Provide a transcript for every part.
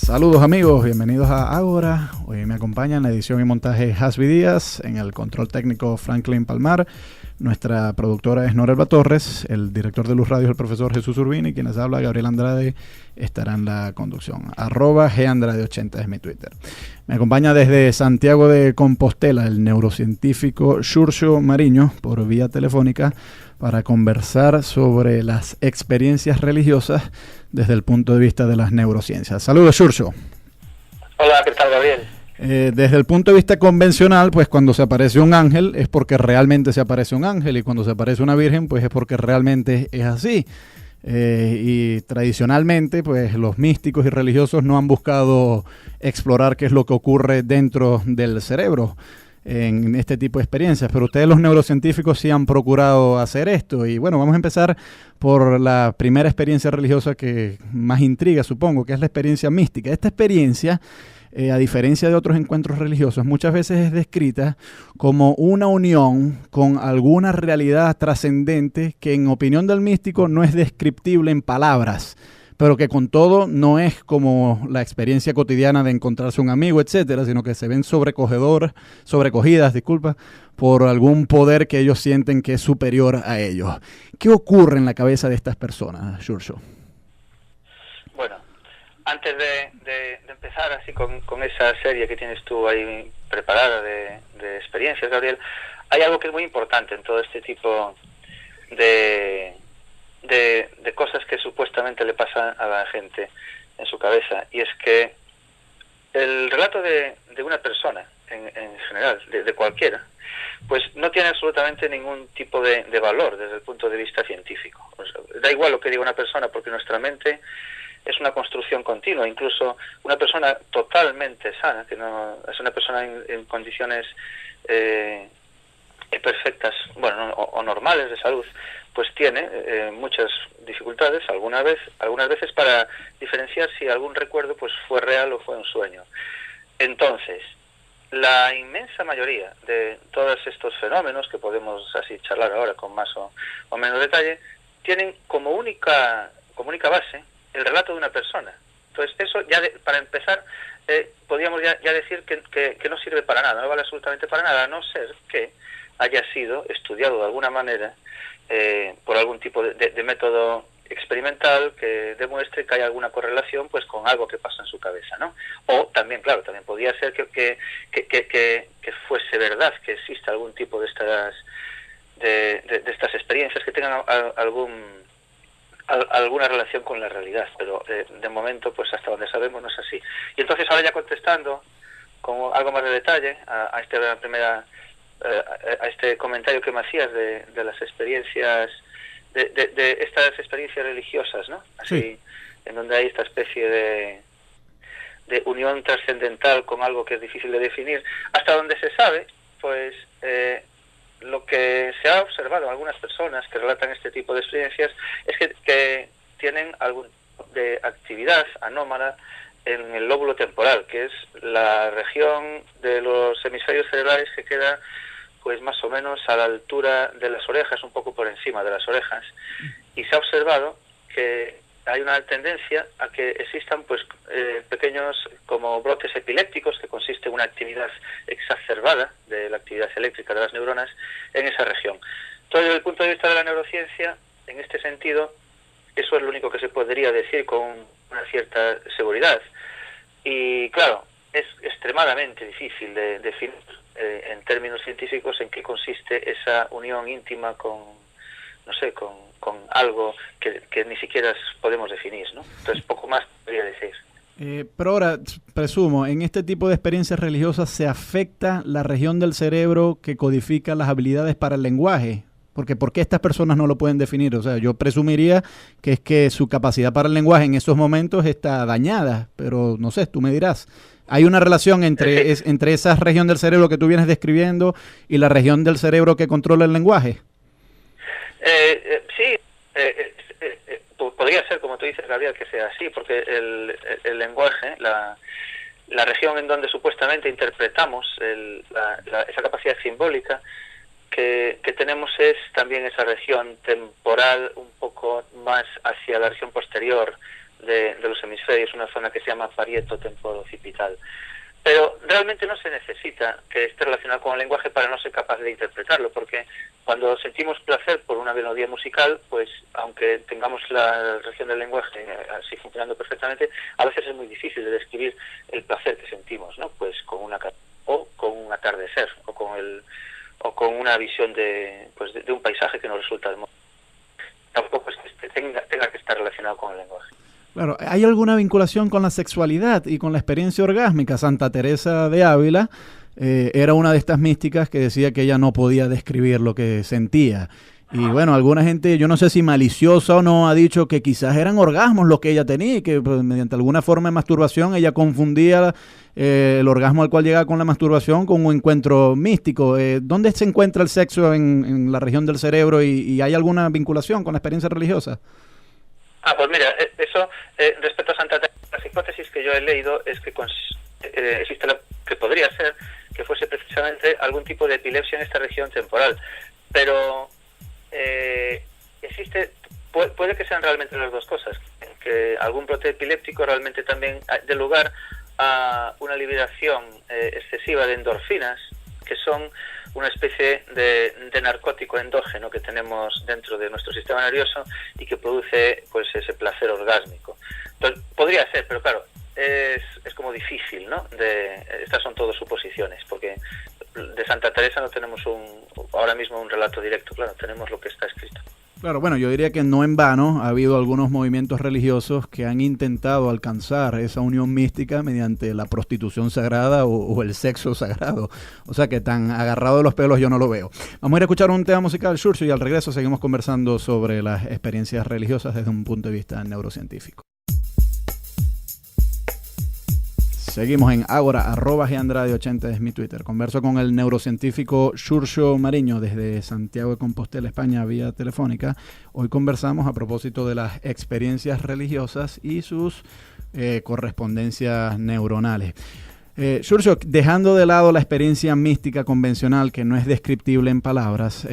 Saludos amigos, bienvenidos a Ágora. Hoy me acompaña en la edición y montaje Hasbi Díaz, en el control técnico Franklin Palmar, nuestra productora es Norelba Torres, el director de Luz Radio es el profesor Jesús Urbina y quienes habla Gabriel Andrade estará en la conducción. @GAndrade80 es mi Twitter. Me acompaña desde Santiago de Compostela el neurocientífico Xurxo Mariño por vía telefónica para conversar sobre las experiencias religiosas desde el punto de vista de las neurociencias. Saludos, Xurxo. Hola, ¿qué tal, Gabriel? Desde el punto de vista convencional, pues cuando se aparece un ángel es porque realmente se aparece un ángel y cuando se aparece una virgen pues es porque realmente es así. Y tradicionalmente pues los místicos y religiosos no han buscado explorar qué es lo que ocurre dentro del cerebro en este tipo de experiencias, pero ustedes los neurocientíficos sí han procurado hacer esto. Y bueno, vamos a empezar por la primera experiencia religiosa que más intriga, supongo, que es la experiencia mística. Esta experiencia, a diferencia de otros encuentros religiosos, muchas veces es descrita como una unión con alguna realidad trascendente que en opinión del místico no es descriptible en palabras, pero que con todo no es como la experiencia cotidiana de encontrarse un amigo, etcétera, sino que se ven sobrecogidas, por algún poder que ellos sienten que es superior a ellos. ¿Qué ocurre en la cabeza de estas personas, Xurxo? Bueno, antes de empezar así con esa serie que tienes tú ahí preparada de experiencias, Gabriel, hay algo que es muy importante en todo este tipo de cosas que supuestamente le pasan a la gente en su cabeza, y es que el relato de una persona en general, de cualquiera, pues no tiene absolutamente ningún tipo de valor desde el punto de vista científico. O sea, da igual lo que diga una persona, porque nuestra mente es una construcción continua. Incluso una persona totalmente sana, que no es una persona en condiciones perfectas, bueno, o normales de salud, pues tiene muchas dificultades algunas veces para diferenciar si algún recuerdo pues fue real o fue un sueño. Entonces, la inmensa mayoría de todos estos fenómenos, que podemos así charlar ahora con más o menos detalle, tienen como única base el relato de una persona. Entonces, eso ya para empezar, podríamos ya decir que no sirve para nada, no vale absolutamente para nada, a no ser que haya sido estudiado de alguna manera por algún tipo de método experimental que demuestre que hay alguna correlación pues con algo que pasa en su cabeza, ¿no? O también, claro, también podría ser que fuese verdad que existe algún tipo de estas experiencias que tengan alguna relación con la realidad, pero de momento, pues hasta donde sabemos no es así. Y entonces ahora ya contestando con algo más de detalle a este comentario que me hacías de las experiencias, de estas experiencias religiosas, ¿no? Así, sí. En donde hay esta especie de unión trascendental con algo que es difícil de definir. Hasta donde se sabe, pues lo que se ha observado en algunas personas que relatan este tipo de experiencias es que tienen algún tipo de actividad anómala en el lóbulo temporal, que es la región de los hemisferios cerebrales que queda pues más o menos a la altura de las orejas, un poco por encima de las orejas, y se ha observado que hay una tendencia a que existan pues pequeños como brotes epilépticos, que consiste en una actividad exacerbada de la actividad eléctrica de las neuronas en esa región. Entonces, desde el punto de vista de la neurociencia, en este sentido, eso es lo único que se podría decir con una cierta seguridad. Y claro, es extremadamente difícil de definir en términos científicos en qué consiste esa unión íntima con algo que ni siquiera podemos definir, ¿no? Entonces, poco más podría decir. Pero ahora, presumo, en este tipo de experiencias religiosas se afecta la región del cerebro que codifica las habilidades para el lenguaje. Porque ¿por qué estas personas no lo pueden definir? O sea, yo presumiría que es que su capacidad para el lenguaje en esos momentos está dañada, pero no sé, tú me dirás. ¿Hay una relación entre esa región del cerebro que tú vienes describiendo y la región del cerebro que controla el lenguaje? Sí, podría ser, como tú dices, Gabriel, que sea así, porque el lenguaje, la región en donde supuestamente interpretamos esa capacidad simbólica que tenemos es también esa región temporal un poco más hacia la región posterior de los hemisferios, una zona que se llama parieto temporo-occipital. Pero realmente no se necesita que esté relacionado con el lenguaje para no ser capaz de interpretarlo, porque cuando sentimos placer por una melodía musical, pues aunque tengamos la región del lenguaje así funcionando perfectamente, a veces es muy difícil de describir el placer que sentimos, ¿no? Pues con o con un atardecer, o con una visión de un paisaje que nos resulta hermoso. Tampoco es que tenga que estar relacionado con el lenguaje. Claro, ¿hay alguna vinculación con la sexualidad y con la experiencia orgásmica? Santa Teresa de Ávila era una de estas místicas que decía que ella no podía describir lo que sentía. Y bueno, alguna gente, yo no sé si maliciosa o no, ha dicho que quizás eran orgasmos los que ella tenía y que pues, mediante alguna forma de masturbación ella confundía el orgasmo al cual llegaba con la masturbación con un encuentro místico. ¿Dónde se encuentra el sexo en la región del cerebro y hay alguna vinculación con la experiencia religiosa? Pues mira, eso, respecto a Santa Teresa, las hipótesis que yo he leído es que existe que podría ser que fuese precisamente algún tipo de epilepsia en esta región temporal, pero puede que sean realmente las dos cosas, que algún brote epiléptico realmente también dé lugar a una liberación excesiva de endorfinas, que son una especie de narcótico endógeno que tenemos dentro de nuestro sistema nervioso y que produce pues ese placer orgásmico. Entonces, podría ser, pero claro, es como difícil, ¿no? Estas son todas suposiciones, porque de Santa Teresa no tenemos ahora mismo un relato directo, claro, tenemos lo que está escrito. Claro, bueno, yo diría que no en vano ha habido algunos movimientos religiosos que han intentado alcanzar esa unión mística mediante la prostitución sagrada o el sexo sagrado. O sea que tan agarrado de los pelos yo no lo veo. Vamos a ir a escuchar un tema musical, Xurxo, y al regreso seguimos conversando sobre las experiencias religiosas desde un punto de vista neurocientífico. Seguimos en Ágora, @Gandrade80 es mi Twitter. Converso con el neurocientífico Xurxo Mariño desde Santiago de Compostela, España, vía telefónica. Hoy conversamos a propósito de las experiencias religiosas y sus correspondencias neuronales. Xurxo, dejando de lado la experiencia mística convencional que no es descriptible en palabras,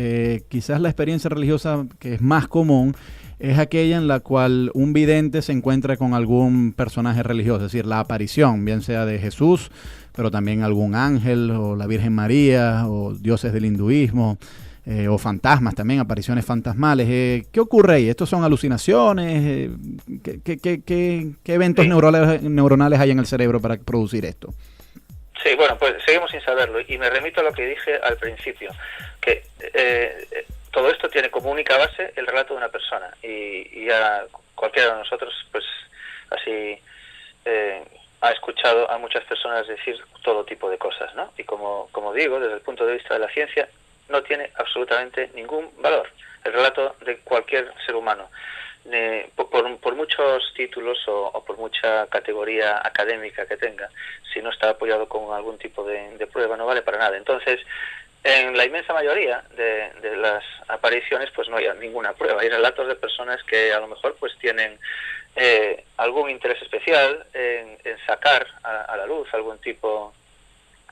quizás la experiencia religiosa que es más común es aquella en la cual un vidente se encuentra con algún personaje religioso, es decir, la aparición, bien sea de Jesús, pero también algún ángel, o la Virgen María, o dioses del hinduismo, o fantasmas también, apariciones fantasmales. ¿Qué ocurre ahí? ¿Estos son alucinaciones? ¿Qué eventos neuronales hay en el cerebro para producir esto? Sí, bueno, pues seguimos sin saberlo, y me remito a lo que dije al principio, que todo esto tiene como única base el relato de una persona, y ya cualquiera de nosotros, pues así ha escuchado a muchas personas decir todo tipo de cosas, ¿no? Y como digo, desde el punto de vista de la ciencia, no tiene absolutamente ningún valor el relato de cualquier ser humano, por muchos títulos o por mucha categoría académica que tenga. Si no está apoyado con algún tipo de prueba, no vale para nada. Entonces, en la inmensa mayoría de las apariciones, pues no hay ninguna prueba. Hay relatos de personas que a lo mejor pues tienen algún interés especial en sacar a la luz algún tipo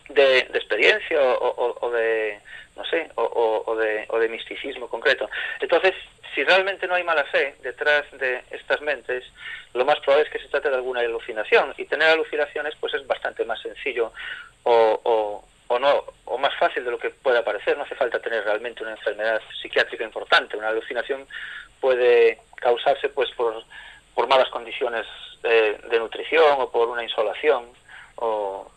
de experiencia o de, no sé, o de misticismo concreto. Entonces, si realmente no hay mala fe detrás de estas mentes, lo más probable es que se trate de alguna alucinación, y tener alucinaciones pues es bastante más sencillo o más fácil de lo que pueda parecer. No hace falta tener realmente una enfermedad psiquiátrica importante. Una alucinación puede causarse pues por malas condiciones de nutrición, o por una insolación, o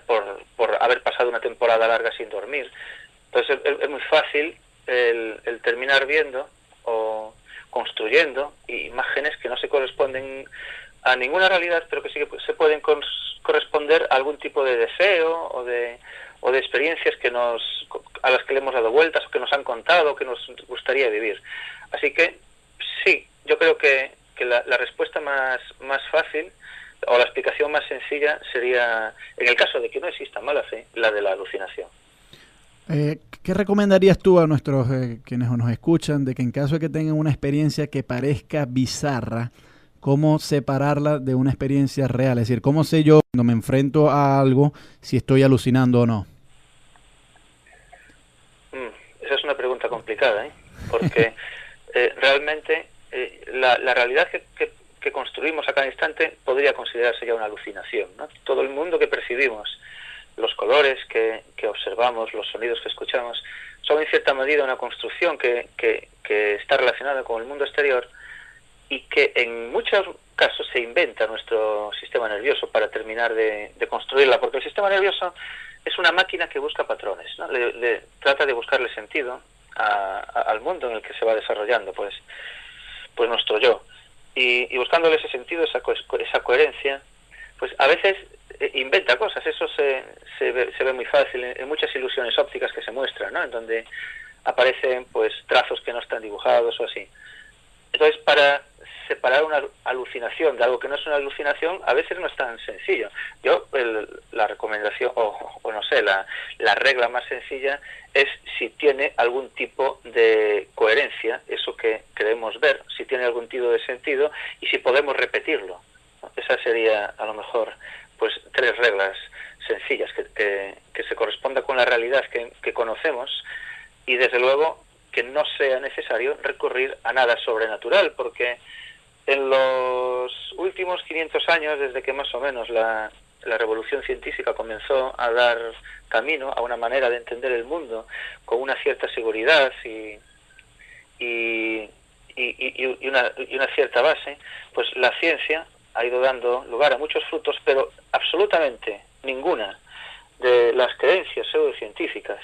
por haber pasado una temporada larga sin dormir. Entonces es muy fácil el terminar viendo o construyendo imágenes que no se corresponden a ninguna realidad, pero que sí que se pueden corresponder a algún tipo de deseo o de experiencias a las que le hemos dado vueltas, o que nos han contado, o que nos gustaría vivir. Así que sí, yo creo que la respuesta más fácil, o la explicación más sencilla, sería, en el caso de que no exista mala fe, la de la alucinación. ¿Qué recomendarías tú a nuestros quienes nos escuchan, de que en caso de que tengan una experiencia que parezca bizarra, cómo separarla de una experiencia real? Es decir, ¿cómo sé yo cuando me enfrento a algo si estoy alucinando o no? Esa es una pregunta complicada, porque realmente la realidad que que construimos a cada instante podría considerarse ya una alucinación, ¿no? Todo el mundo que percibimos, los colores que observamos, los sonidos que escuchamos, son en cierta medida una construcción que está relacionada con el mundo exterior y que en muchos casos se inventa nuestro sistema nervioso para terminar de construirla, porque el sistema nervioso es una máquina que busca patrones, ¿no? Le trata de buscarle sentido al mundo en el que se va desarrollando pues nuestro yo, y buscándole ese sentido, esa coherencia, pues a veces inventa cosas. Eso se ve muy fácil en muchas ilusiones ópticas que se muestran, ¿no? En donde aparecen pues trazos que no están dibujados o así. Entonces, para separar una alucinación de algo que no es una alucinación, a veces no es tan sencillo. Yo, la recomendación, o no sé, la regla más sencilla es si tiene algún tipo de coherencia, eso que queremos ver, si tiene algún tipo de sentido y si podemos repetirlo. Esa sería, a lo mejor, pues 3 reglas sencillas, que se corresponda con la realidad que conocemos, y desde luego que no sea necesario recurrir a nada sobrenatural, porque en los últimos 500 años, desde que más o menos la revolución científica comenzó a dar camino a una manera de entender el mundo con una cierta seguridad y una cierta base, pues la ciencia ha ido dando lugar a muchos frutos, pero absolutamente ninguna de las creencias pseudocientíficas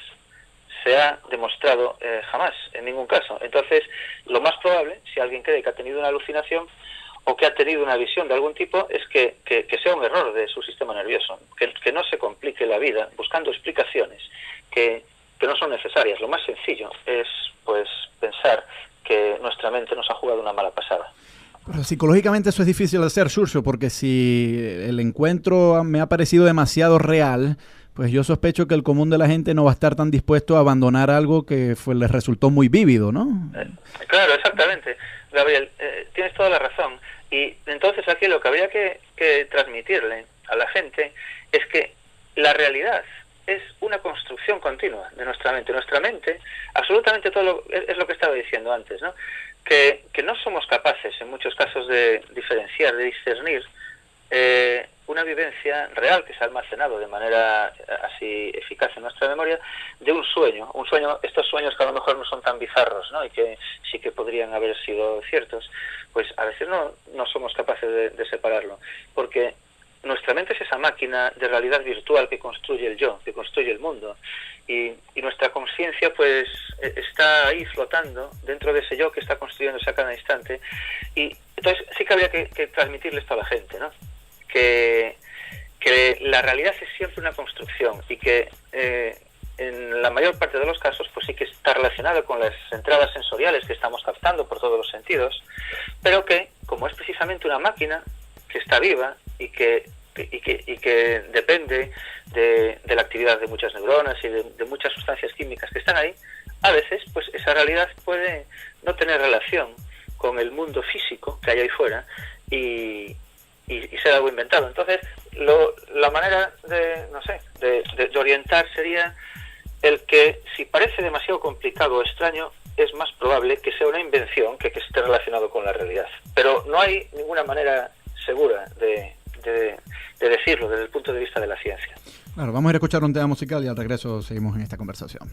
se ha demostrado jamás, en ningún caso. Entonces, lo más probable, si alguien cree que ha tenido una alucinación o que ha tenido una visión de algún tipo, es que sea un error de su sistema nervioso, que no se complique la vida buscando explicaciones que no son necesarias. Lo más sencillo es pues pensar que nuestra mente nos ha jugado una mala pasada. Pero psicológicamente eso es difícil de hacer, Xurxo, porque si el encuentro me ha parecido demasiado real, pues yo sospecho que el común de la gente no va a estar tan dispuesto a abandonar algo que les resultó muy vívido, ¿no? Claro, exactamente. Gabriel, tienes toda la razón. Y entonces aquí lo que habría que transmitirle a la gente es que la realidad es una construcción continua de nuestra mente. Nuestra mente, absolutamente todo es lo que estaba diciendo antes, ¿no? Que no somos capaces en muchos casos de diferenciar, de discernir una vivencia real que se ha almacenado de manera así eficaz en nuestra memoria de un sueño, estos sueños que a lo mejor no son tan bizarros, ¿no? Y que sí que podrían haber sido ciertos, pues a veces no somos capaces de separarlo, porque nuestra mente es esa máquina de realidad virtual que construye el yo, que construye el mundo, y nuestra conciencia pues está ahí flotando dentro de ese yo que está construyéndose a cada instante. Y entonces sí que habría que transmitirle esto a la gente, ¿no? Que la realidad es siempre una construcción y que en la mayor parte de los casos pues sí que está relacionado con las entradas sensoriales que estamos captando por todos los sentidos, pero que como es precisamente una máquina que está viva y que depende de la actividad de muchas neuronas y de muchas sustancias químicas que están ahí, a veces pues esa realidad puede no tener relación con el mundo físico que hay ahí fuera y ser algo inventado. Entonces, la manera de orientar sería el que si parece demasiado complicado o extraño, es más probable que sea una invención que esté relacionado con la realidad. Pero no hay ninguna manera segura de decirlo desde el punto de vista de la ciencia. Claro, vamos a ir a escuchar un tema musical y al regreso seguimos en esta conversación.